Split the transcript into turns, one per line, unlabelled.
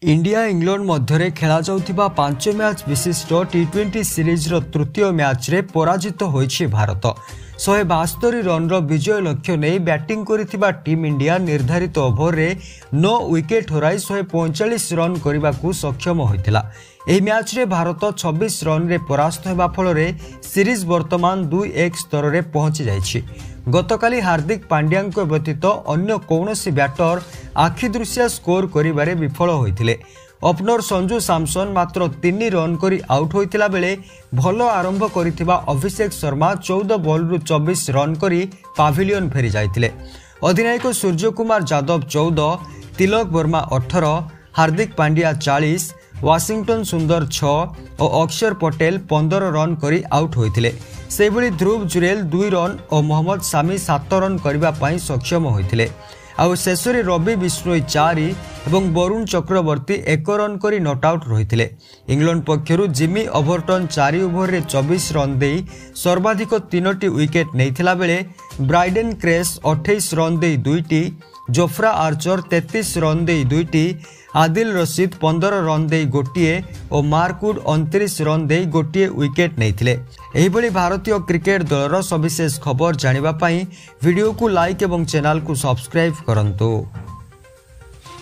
India England मध्य खेला जाउथिबा 5 match विशिष्ट टी20 series रो तृतीय मैच रे पराजित होइछि भारत। 172 रन रो विजय लक्ष्य नहीं बैटिंग करिथिबा टीम इंडिया निर्धारित ओभर रे 9 विकेट हराई 145 रन करने को सक्षम होइतिला। एही मैच रे भारत 26 रन रे परास्त हेबा फल रे सीरीज वर्तमान 2-1 स्तर रे पहुंची जाइछि। गतकाली हार्दिक पांड्या व्यतीत अन्य कौनसी बैटर आखिदृश्य स्कोर करिबारे विफल होइथिले। ओपनर संजू सैमसन मात्र 3 रन करी आउट होइतिला बेले भल आरंभ करिथिबा अभिषेक शर्मा 14 बॉल रु 24 रन करी पाविलियन फेरी जाइतिले। अधिनायक सूर्यकुमार यादव 14, तिलक वर्मा 18, हार्दिक पांड्या 40, वाशिंगटन सुंदर 6 और अक्षर पटेल 15 रन करी आउट होइतिले। सेभली ध्रुव जुरेल 2 रन और मोहम्मद सामी 7 रन करबा पई सक्षम होइतिले। आउ शेषरे रवि बिश्नोई 4 एवं वरुण चक्रवर्ती 1 रन करी नॉट आउट रहितिले। इंग्लैंड पक्षरु जिमी ओवरटन 4 ओवर रे 24 रन देई सर्वाधिक 3टी विकेट नैथिला बेले ब्राइडेन क्रेस 28 रन देई 2टी, जोफ्रा आर्चर 33 रन देई 2टी, आदिल रशीद 15 रन देई गोटिए और मार्कवुड 29 रन देई गोटिए विकेट नैथिले। एही भली भारतीय क्रिकेट दलर सविशेष खबर जानिबा पई वीडियो को लाइक एवं चैनल को सब्सक्राइब करंतु।